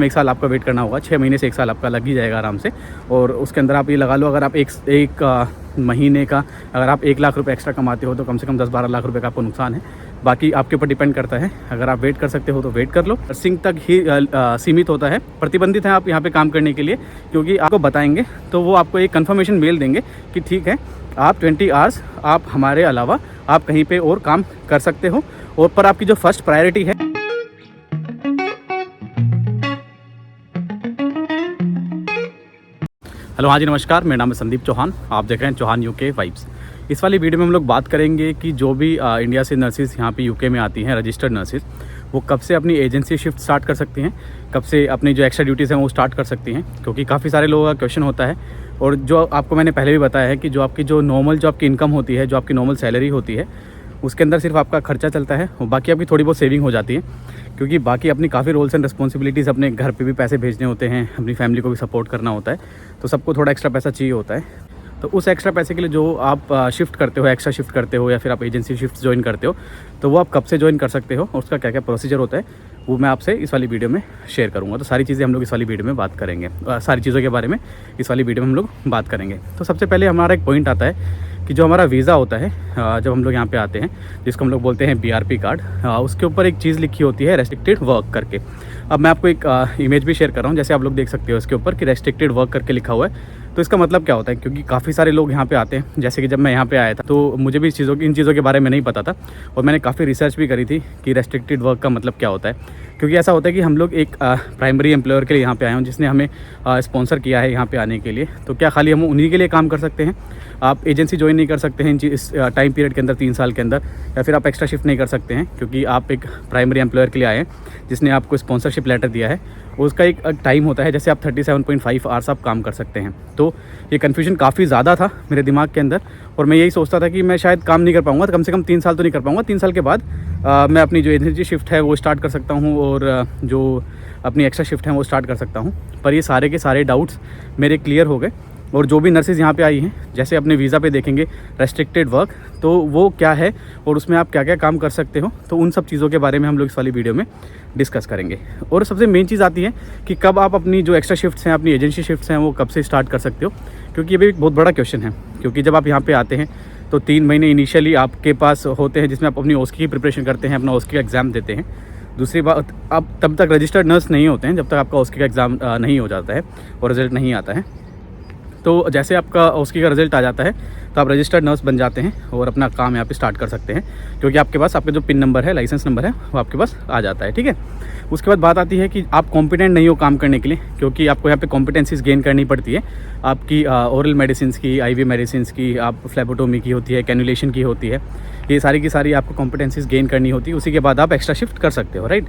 1 साल आपका वेट करना होगा, 6 महीने से 1 साल आपका लग ही जाएगा आराम से। और उसके अंदर आप ये लगा लो, अगर आप एक महीने का अगर आप 1 लाख रुपए एक्स्ट्रा कमाते हो तो कम से कम 10-12 लाख रुपए का आपको नुकसान है। बाकी आपके ऊपर डिपेंड करता है, अगर आप वेट कर सकते हो तो वेट कर लो। नर्सिंग तक ही सीमित होता है, प्रतिबंधित है आप यहाँ पे काम करने के लिए, क्योंकि आपको बताएंगे तो वो आपको एक कन्फर्मेशन मेल देंगे कि ठीक है आप 20 आवर्स आप हमारे अलावा आप कहीं पे और काम कर सकते हो, और पर आपकी जो फर्स्ट प्रायोरिटी है। हेलो, हाँ जी नमस्कार, मेरा नाम है संदीप चौहान, आप देख रहे हैं चौहान यूके वाइब्स। इस वाली वीडियो में हम लोग बात करेंगे कि जो भी इंडिया से नर्सिस यहाँ पे यूके में आती हैं, रजिस्टर्ड नर्सिस, वो कब से अपनी एजेंसी शिफ्ट स्टार्ट कर सकती हैं, कब से अपनी जो एक्स्ट्रा ड्यूटीज़ हैं वो स्टार्ट कर सकती हैं। क्योंकि काफ़ी सारे लोगों का क्वेश्चन होता है, और जो आपको मैंने पहले भी बताया है कि जो आपकी जो नॉर्मल जो आपकी इनकम होती है, जो आपकी नॉर्मल सैलरी होती है, उसके अंदर सिर्फ आपका खर्चा चलता है और बाकी आपकी थोड़ी बहुत सेविंग हो जाती है। क्योंकि बाकी अपनी काफ़ी रोल्स एंड रिस्पॉन्सिबिलिटीज़, अपने घर पे भी पैसे भेजने होते हैं, अपनी फैमिली को भी सपोर्ट करना होता है, तो सबको थोड़ा एक्स्ट्रा पैसा चाहिए होता है। तो उस एक्स्ट्रा पैसे के लिए जो आप शिफ्ट करते हो, एक्स्ट्रा शिफ्ट करते हो, या फिर आप एजेंसी शिफ्ट ज्वाइन करते हो, तो वो आप कब से ज्वाइन कर सकते हो और उसका क्या क्या प्रोसीजर होता है, वो मैं आपसे इस वाली वीडियो में शेयर करूँगा। तो सारी चीज़ें हम लोग इस वाली वीडियो में बात करेंगे, सारी चीज़ों के बारे में इस वाली वीडियो में हम लोग बात करेंगे। तो सबसे पहले हमारा एक पॉइंट आता है कि जो हमारा वीज़ा होता है, जब हम लोग यहाँ पे आते हैं, जिसको हम लोग बोलते हैं BRP कार्ड, उसके ऊपर एक चीज़ लिखी होती है रेस्ट्रिक्टेड वर्क करके। अब मैं आपको एक इमेज भी शेयर कर रहा हूँ, जैसे आप लोग देख सकते हो इसके ऊपर कि रेस्ट्रिक्टेड वर्क करके लिखा हुआ है। तो इसका मतलब क्या होता है, क्योंकि काफ़ी सारे लोग यहाँ पे आते हैं, जैसे कि जब मैं यहाँ पे आया था तो मुझे भी इन चीज़ों के बारे में नहीं पता था, और मैंने काफ़ी रिसर्च भी करी थी कि रेस्ट्रिक्टेड वर्क का मतलब क्या होता है। क्योंकि ऐसा होता है कि हम लोग एक प्राइमरी एम्प्लॉयर के लिए यहाँ पे आए हैं, जिसने हमें स्पॉन्सर किया है यहाँ पे आने के लिए। तो क्या खाली हम उन्हीं के लिए काम कर सकते हैं? आप एजेंसी ज्वाइन नहीं कर सकते हैं इस टाइम पीरियड के अंदर, 3 साल के अंदर, या फिर आप एक्स्ट्रा शिफ्ट नहीं कर सकते हैं क्योंकि आप एक प्राइमरी एम्प्लॉयर के लिए आए हैं जिसने आपको स्पॉन्सरशिप लेटर दिया है। उसका एक टाइम होता है, जैसे आप 37.5 आवर्स आप काम कर सकते हैं। तो ये कन्फ्यूजन काफ़ी ज़्यादा था मेरे दिमाग के अंदर, और मैं यही सोचता था कि मैं शायद काम नहीं कर पाऊँगा, कम से कम 3 साल तो नहीं कर पाऊँगा। 3 साल के बाद मैं अपनी जो एजेंसी शिफ्ट है वो स्टार्ट कर सकता हूँ, और जो अपनी एक्स्ट्रा शिफ्ट है वो स्टार्ट कर सकता हूँ। पर ये सारे के सारे डाउट्स मेरे क्लियर हो गए। और जो भी नर्सेज यहाँ पे आई हैं, जैसे अपने वीज़ा पे देखेंगे रेस्ट्रिक्टेड वर्क, तो वो क्या है और उसमें आप क्या क्या काम कर सकते हो, तो उन सब चीज़ों के बारे में हम लोग इस वाली वीडियो में डिस्कस करेंगे। और सबसे मेन चीज़ आती है कि कब आप अपनी जो एक्स्ट्रा शिफ्ट्स हैं, अपनी एजेंसी शिफ्ट्स हैं, वो कब से स्टार्ट कर सकते हो। क्योंकि ये भी एक बहुत बड़ा क्वेश्चन है। क्योंकि जब आप यहाँ पे आते हैं तो 3 महीने इनिशियली आपके पास होते हैं, जिसमें आप अपनी OSCE की प्रिपरेशन करते हैं, अपना OSCE का एग्ज़ाम देते हैं। दूसरी बात, आप तब तक रजिस्टर्ड नर्स नहीं होते हैं जब तक आपका OSCE का एग्ज़ाम नहीं हो जाता है और रिज़ल्ट नहीं आता है। तो जैसे आपका OSCE का रिज़ल्ट आ जाता है तो आप रजिस्टर्ड नर्स बन जाते हैं और अपना काम यहाँ पे स्टार्ट कर सकते हैं, क्योंकि आपके पास आपका जो पिन नंबर है, लाइसेंस नंबर है, वो आपके पास आ जाता है। ठीक है। उसके बाद बात आती है कि आप कॉम्पिटेंट नहीं हो काम करने के लिए, क्योंकि आपको यहाँ पे कॉम्पिटेंसीज गेन करनी पड़ती है। आपकी ओरल मेडिसिन की, IV मेडिसिन की, आप फ्लेबोटोमी की होती है, कैनुलेशन की होती है, ये सारी की सारी आपको कॉम्पिटेंसीज गेन करनी होती है। उसी के बाद आप एक्स्ट्रा शिफ्ट कर सकते हो, राइट।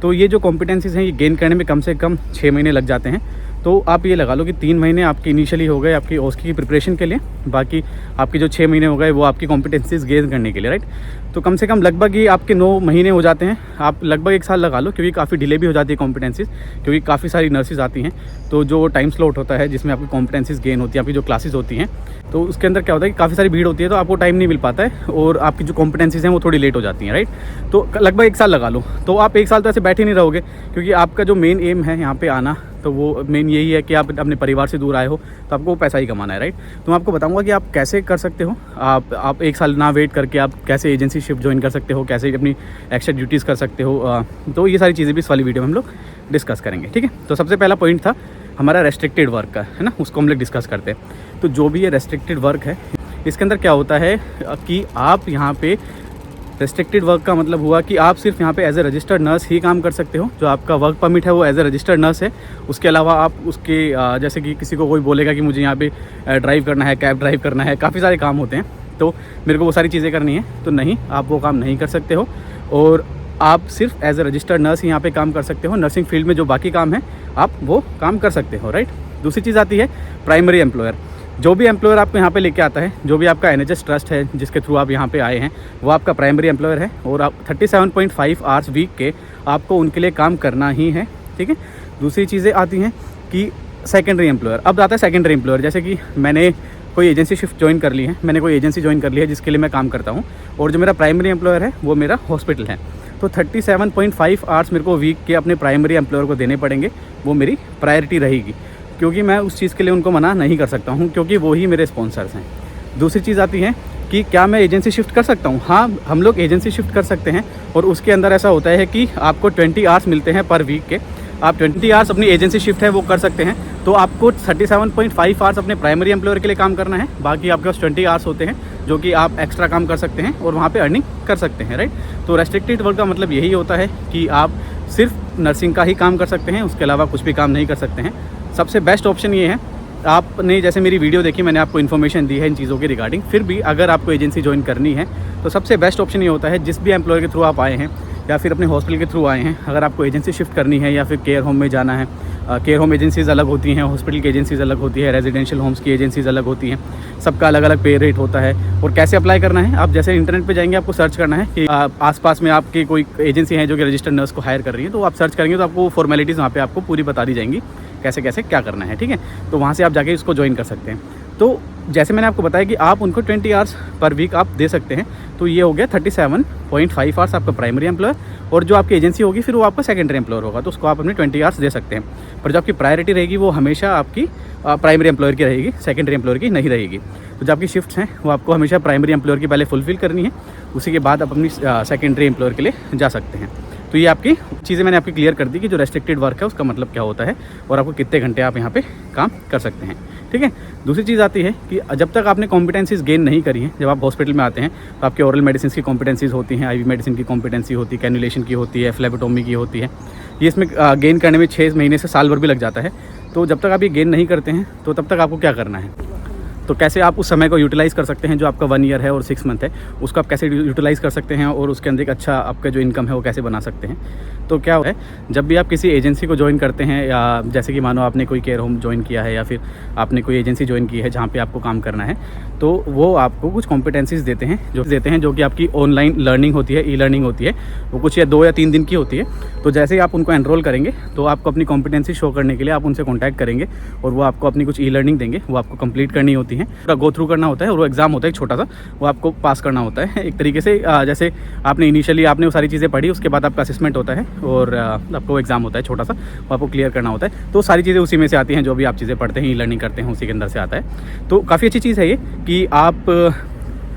तो ये जो कॉम्पिटेंसीज हैं, ये गेन करने में कम से कम 6 महीने लग जाते हैं। तो आप ये लगा लो कि 3 महीने आपके इनिशियली हो गए आपकी OSCE की प्रिपरेशन के लिए, बाकी आपके जो 6 महीने हो गए वो आपकी कॉम्पिटेंसीज गेन करने के लिए, राइट। तो कम से कम लगभग ही आपके 9 महीने हो जाते हैं, आप लगभग 1 साल लगा लो, क्योंकि काफ़ी डिले भी हो जाती है कॉम्पिटेंसीज, क्योंकि काफ़ी सारी नर्सेज आती हैं। तो जो टाइम स्लॉट होता है जिसमें आपकी कॉम्पिटेंसीज गेन होती है, आपकी जो क्लासेस होती हैं, तो उसके अंदर क्या होता है कि काफ़ी सारी भीड़ होती है, तो आपको टाइम नहीं मिल पाता है और आपकी जो कॉम्पिटेंसीज हैं वो थोड़ी लेट हो जाती हैं, राइट। तो लगभग 1 साल लगा लो। तो आप 1 साल तो ऐसे बैठे नहीं रहोगे, क्योंकि आपका जो मेन एम है यहाँ पे आना, तो वो मेन यही है कि आप अपने परिवार से दूर आए हो, तो आपको पैसा ही कमाना है, राइट। तो मैं आपको बताऊंगा कि आप कैसे कर सकते हो। आप 1 साल ना वेट करके आप कैसे एजेंसी शिफ्ट ज्वाइन कर सकते हो, कैसे अपनी एक्स्ट्रा ड्यूटीज़ कर सकते हो। तो ये सारी चीज़ें भी इस वाली वीडियो में हम लोग डिस्कस करेंगे, ठीक है। तो सबसे पहला पॉइंट था हमारा रेस्ट्रिक्टेड वर्क का, है ना, उसको हम लोग डिस्कस करते हैं। तो जो भी ये रेस्ट्रिक्टेड वर्क है, इसके अंदर क्या होता है कि आप यहाँ पे रेस्ट्रिक्टेड वर्क का मतलब हुआ कि आप सिर्फ यहाँ पे एज ए रजिस्टर्ड नर्स ही काम कर सकते हो। जो आपका वर्क परमिट है वो एज ए रजिस्टर्ड नर्स है। उसके अलावा आप उसके जैसे कि किसी को कोई बोलेगा कि मुझे यहाँ पे ड्राइव करना है, कैब ड्राइव करना है, काफ़ी सारे काम होते हैं, तो मेरे को वो सारी चीज़ें करनी है, तो नहीं, आप वो काम नहीं कर सकते हो। और आप सिर्फ एज ए रजिस्टर्ड नर्स ही यहाँ पे काम कर सकते हो। नर्सिंग फील्ड में जो बाकी काम है आप वो काम कर सकते हो, राइट। दूसरी चीज़ आती है प्राइमरी एम्प्लॉयर। जो भी एम्प्लॉयर आपको यहाँ पे लेके आता है, जो भी आपका NHS ट्रस्ट है जिसके थ्रू आप यहाँ पे आए हैं, वो आपका प्राइमरी एम्प्लॉयर है, और आप 37.5 आवर्स वीक के आपको उनके लिए काम करना ही है, ठीक है। दूसरी चीज़ें आती हैं कि सेकेंडरी एम्प्लॉयर। अब आता है सेकेंडरी एम्प्लॉयर, जैसे कि मैंने कोई एजेंसी शिफ्ट ज्वाइन कर ली है, मैंने कोई एजेंसी ज्वाइन कर ली है जिसके लिए मैं काम करता हूँ, और जो मेरा प्राइमरी एम्प्लॉयर है वो मेरा हॉस्पिटल है। तो 37.5 आवर्स मेरे को वीक के अपने प्राइमरी एम्प्लॉयर को देने पड़ेंगे, वो मेरी प्रायोरिटी रहेगी, क्योंकि मैं उस चीज़ के लिए उनको मना नहीं कर सकता हूँ, क्योंकि वो ही मेरे स्पॉन्सर्स हैं। दूसरी चीज़ आती है कि क्या मैं एजेंसी शिफ्ट कर सकता हूँ? हाँ, हम लोग एजेंसी शिफ्ट कर सकते हैं, और उसके अंदर ऐसा होता है कि आपको 20 आवर्स मिलते हैं पर वीक के। आप 20 आवर्स अपनी एजेंसी शिफ्ट है वो कर सकते हैं, तो आपको 37.5 आवर्स अपने प्राइमरी एम्प्लॉयर के लिए काम करना है, बाकी आपके पास 20 आवर्स होते हैं जो कि आप एक्स्ट्रा काम कर सकते हैं और वहाँ पे अर्निंग कर सकते हैं, राइट। तो रेस्ट्रिक्टेड वर्क का मतलब यही होता है कि आप सिर्फ नर्सिंग का ही काम कर सकते हैं, उसके अलावा कुछ भी काम नहीं कर सकते हैं। सबसे बेस्ट ऑप्शन ये है, आपने जैसे मेरी वीडियो देखी, मैंने आपको इन्फॉर्मेशन दी है इन चीज़ों के रिगार्डिंग, फिर भी अगर आपको एजेंसी ज्वाइन करनी है तो सबसे बेस्ट ऑप्शन ये होता है, जिस भी एम्प्लॉयर के थ्रू आप आए हैं या फिर अपने हॉस्पिटल के थ्रू आए हैं, अगर आपको एजेंसी शिफ्ट करनी है या फिर केयर होम में जाना है, केयर होम एजेंसीज़ अलग होती हैं, हॉस्पिटल की एजेंसीज़ अलग होती है, रेजिडेंशियल होम्स की एजेंसीज़ अलग होती हैं, सबका अलग अलग पे रेट होता है। और कैसे अप्लाई करना है, आप जैसे इंटरनेट पे जाएंगे, आपको सर्च करना है कि आसपास में आपकी कोई एजेंसी है जो कि रजिस्टर्ड नर्स को हायर कर रही है, तो आप सर्च करेंगे तो आपको फॉर्मेलिटीज़ वहाँ पे आपको पूरी बता दी जाएंगी, कैसे कैसे क्या करना है, ठीक है। तो वहाँ से आप जाके इसको ज्वाइन कर सकते हैं। तो जैसे मैंने आपको बताया कि आप उनको 20 आवर्स पर वीक आप दे सकते हैं, तो ये हो गया 37.5 आवर्स आपका प्राइमरी एम्प्लॉयर, और जो आपकी एजेंसी होगी फिर वो आपका सेकेंडरी एम्प्लॉयर होगा, तो उसको आप अपने 20 आवर्स दे सकते हैं। पर जो आपकी प्रायोरिटी रहेगी वो हमेशा आपकी प्राइमरी एम्प्लॉयर की रहेगी, सेकेंडरी एम्प्लॉयर की नहीं रहेगी। तो जो आपकी शिफ्ट्स हैं वो आपको हमेशा प्राइमरी एम्प्लॉयर की पहले फुलफिल करनी है, उसी के बाद आप अपनी सेकेंडरी एम्प्लॉयर के लिए जा सकते हैं। तो ये आपकी चीज़ें मैंने आपकी क्लियर कर दी कि जो रेस्ट्रिक्टेड वर्क है उसका मतलब क्या होता है और आपको कितने घंटे आप यहाँ पे काम कर सकते हैं, ठीक है। दूसरी चीज़ आती है कि जब तक आपने कॉम्पिटेंसीज गेन नहीं करी हैं, जब आप हॉस्पिटल में आते हैं तो आपके ओरल मेडिसिन की कॉम्पिटेंसीज होती हैं, आईवी मेडिसिन की कॉम्पिटेंसी होती है, कैनुलेशन की होती है, फ्लेबोटोमी की होती है। ये इसमें गेन करने में 6 महीने से साल भर भी लग जाता है। तो जब तक आप ये गेन नहीं करते हैं तो तब तक आपको क्या करना है, तो कैसे आप उस समय को यूटिलाइज़ कर सकते हैं, जो आपका 1 ईयर है और 6 मंथ है, उसको आप कैसे यूटिलाइज़ कर सकते हैं और उसके अंदर एक अच्छा आपका जो इनकम है वो कैसे बना सकते हैं। तो क्या है, जब भी आप किसी एजेंसी को ज्वाइन करते हैं, या जैसे कि मानो आपने कोई केयर होम ज्वाइन किया है या फिर आपने कोई एजेंसी ज्वाइन की है जहाँ पे आपको काम करना है, तो वो आपको कुछ कॉम्पिटेंसीज देते हैं जो कि आपकी ऑनलाइन लर्निंग होती है, ई लर्निंग होती है, वो कुछ या 2 या 3 दिन की होती है। तो जैसे ही आप उनको एनरोल करेंगे तो आपको अपनी कॉम्पिटेंसी शो करने के लिए आप उनसे कॉन्टैक्ट करेंगे और वो आपको अपनी कुछ ई लर्निंग देंगे, वो आपको कंप्लीट करनी होती है, पूरा गो थ्रू करना होता है, और वो एग्ज़ाम होता है छोटा सा, वो आपको पास करना होता है एक तरीके से। जैसे आपने इनिशियली आपने वो सारी चीज़ें पढ़ी, उसके बाद आपका असेसमेंट होता है और आपको एग्जाम होता है छोटा सा, वो आपको क्लियर करना होता है। तो सारी चीज़ें उसी में से आती हैं, जो भी आप चीज़ें पढ़ते हैं, ई लर्निंग करते हैं, उसी के अंदर से आता है। तो काफ़ी अच्छी चीज़ है ये कि आप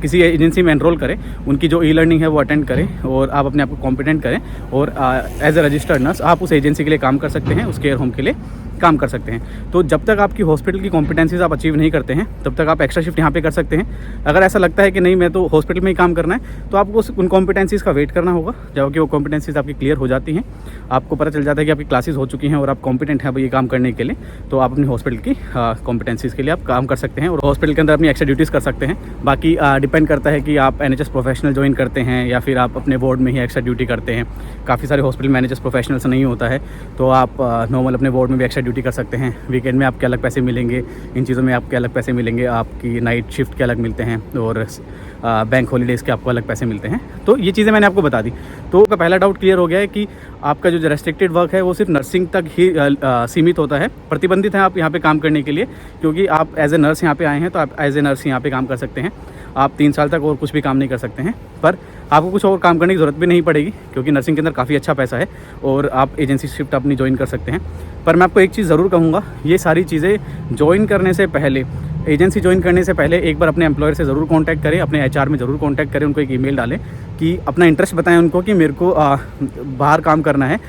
किसी एजेंसी में एनरोल करें, उनकी जो ई लर्निंग है वो अटेंड करें और आप अपने आप को कॉम्पिटेंट करें, और एज ए रजिस्टर्ड नर्स आप उस एजेंसी के लिए काम कर सकते हैं, उस केयर होम के लिए काम कर सकते हैं। तो जब तक आपकी हॉस्पिटल की कॉम्पिटेंसीज आप अचीव नहीं करते हैं तब तक आप एक्स्ट्रा शिफ्ट यहाँ पे कर सकते हैं। अगर ऐसा लगता है कि नहीं मैं तो हॉस्पिटल में ही काम करना है, तो आपको उन कॉम्पिटेंसीज़ का वेट करना होगा। जबकि वो कॉम्पिटेंसीज़ आपकी क्लियर हो जाती हैं, आपको पता चल जाता है कि आपकी क्लासेस हो चुकी हैं और आप कॉम्पिटेंट हैं ये काम करने के लिए, तो आप अपनी हॉस्पिटल की कॉम्पिटेंसीज़ के लिए आप काम कर सकते हैं और हॉस्पिटल के अंदर अपनी एक्स्ट्रा ड्यूटीज़ कर सकते हैं। बाकी डिपेंड करता है कि आप NHS प्रोफेशनल ज्वाइन करते हैं या फिर आप अपने वार्ड में ही एक्स्ट्रा ड्यूटी करते हैं। काफ़ी सारे हॉस्पिटल में NHS प्रोफेशनल से नहीं होता है, तो आप नॉर्मल अपने वार्ड में भी एक्स्ट्रा ड्यूटी कर सकते हैं। वीकेंड में आपके अलग पैसे मिलेंगे, इन चीज़ों में आपके अलग पैसे मिलेंगे, आपकी नाइट शिफ्ट के अलग मिलते हैं और बैंक हॉलीडेज़ के आपको अलग पैसे मिलते हैं। तो ये चीज़ें मैंने आपको बता दी। तो आपका पहला डाउट क्लियर हो गया है कि आपका जो रेस्ट्रिक्टेड वर्क है वो सिर्फ नर्सिंग तक ही सीमित होता है, प्रतिबंधित है आप यहाँ पे काम करने के लिए, क्योंकि आप एज ए नर्स यहाँ पे आए हैं तो आप एज ए नर्स यहाँ पे काम कर सकते हैं। आप 3 साल तक और कुछ भी काम नहीं कर सकते हैं, पर आपको कुछ और काम करने की ज़रूरत भी नहीं पड़ेगी, क्योंकि नर्सिंग के अंदर काफ़ी अच्छा पैसा है और आप एजेंसी शिफ्ट अपनी ज्वाइन कर सकते हैं। पर मैं आपको एक चीज़ ज़रूर कहूँगा, ये सारी चीज़ें ज्वाइन करने से पहले, एजेंसी ज्वाइन करने से पहले एक बार अपने एम्प्लॉयर से ज़रूर कांटेक्ट करें, अपने HR में ज़रूर कांटेक्ट करें, उनको एक ईमेल डालें कि अपना इंटरेस्ट बताएं उनको कि मेरे को बाहर काम करना है,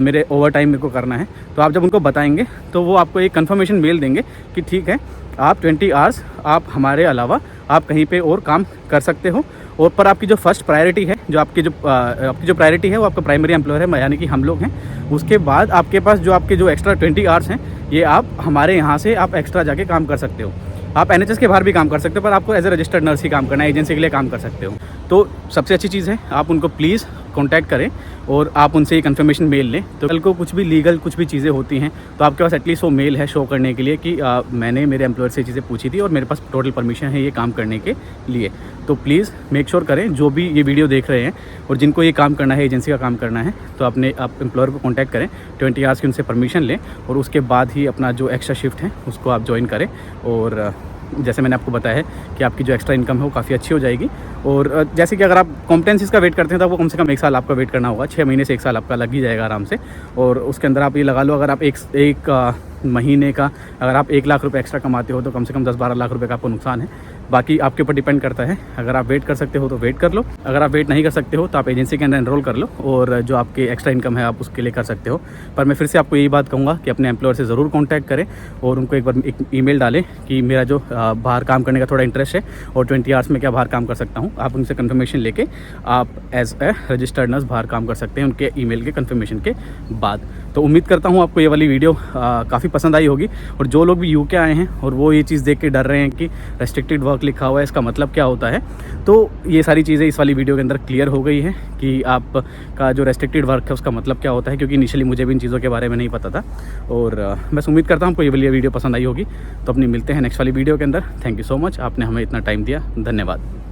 मेरे ओवर टाइम मेरे को करना है। तो आप जब उनको बताएंगे तो वो आपको एक कंफर्मेशन मेल देंगे कि ठीक है, आप 20 आवर्स आप हमारे अलावा आप कहीं पे और काम कर सकते हो, और पर आपकी जो फर्स्ट प्रायोरिटी है, जो आपकी जो प्रायोरिटी है वो आपका प्राइमरी एम्प्लॉयर है, यानी कि हम लोग हैं। उसके बाद आपके पास जो आपके जो एक्स्ट्रा 20 आवर्स हैं, ये आप हमारे यहाँ से आप एक्स्ट्रा जाके काम कर सकते हो। आप NHS के बाहर भी काम कर सकते हो, पर आपको एज ए रजिस्टर्ड नर्स ही काम करना है, एजेंसी के लिए काम कर सकते हो। तो सबसे अच्छी चीज़ है आप उनको प्लीज़ कांटेक्ट करें और आप उनसे ये कंफर्मेशन मेल लें। तो कल को कुछ भी लीगल कुछ भी चीज़ें होती हैं तो आपके पास एटलीस्ट वो मेल है शो करने के लिए कि मैंने मेरे एम्प्लॉयर से चीज़ें पूछी थी और मेरे पास टोटल परमिशन है ये काम करने के लिए। तो प्लीज़ मेक श्योर करें, जो भी ये वीडियो देख रहे हैं और जिनको ये काम करना है, एजेंसी का काम करना है, तो आप एम्प्लॉयर को कॉन्टैक्ट करें, 20 आवर्स की उनसे परमिशन लें और उसके बाद ही अपना जो एक्स्ट्रा शिफ्ट है उसको आप ज्वाइन करें और जैसे मैंने आपको बताया है कि आपकी जो एक्स्ट्रा इनकम है वो काफ़ी अच्छी हो जाएगी। और जैसे कि अगर आप कॉम्पिटेंसीज़ का वेट करते हैं तो वो कम से कम 1 साल आपका वेट करना होगा, 6 महीने से 1 साल आपका लग ही जाएगा आराम से। और उसके अंदर आप ये लगा लो, अगर आप एक महीने का अगर आप 1 लाख रुपए एक्स्ट्रा कमाते हो तो कम से कम 10-12 लाख रुपए का आपको नुकसान है। बाकी आपके ऊपर डिपेंड करता है, अगर आप वेट कर सकते हो तो वेट कर लो, अगर आप वेट नहीं कर सकते हो तो आप एजेंसी के अंदर एनरोल कर लो और जो आपकी एक्स्ट्रा इनकम है आप उसके लिए कर सकते हो। पर मैं फिर से आपको यही बात कहूँगा कि अपने एम्प्लॉयर से ज़रूर कॉन्टैक्ट करें और उनको एक बार एक ईमेल डालें कि मेरा जो बाहर काम करने का थोड़ा इंटरेस्ट है और 20 आवर्स में क्या बाहर काम कर सकता हूँ। आप उनसे कन्फर्मेशन लेके आप एज ए रजिस्टर्ड नर्स बाहर काम कर सकते हैं उनके ईमेल के कन्फर्मेशन के बाद। तो उम्मीद करता हूँ आपको ये वाली वीडियो काफ़ी पसंद आई होगी। और जो लोग भी यूके आए हैं और वो ये चीज़ देख के डर रहे हैं कि रेस्ट्रिक्टेड वर्क लिखा हुआ है इसका मतलब क्या होता है, तो ये सारी चीज़ें इस वाली वीडियो के अंदर क्लियर हो गई है कि आपका जो रेस्ट्रिक्टेड वर्क है उसका मतलब क्या होता है, क्योंकि इनिशियली मुझे भी इन चीज़ों के बारे में नहीं पता था। और बस उम्मीद करता हूँ आपको ये वाली वीडियो पसंद आई होगी। तो अपनी मिलते हैं नेक्स्ट वाली वीडियो के अंदर। थैंक यू सो मच, आपने हमें इतना टाइम दिया, धन्यवाद।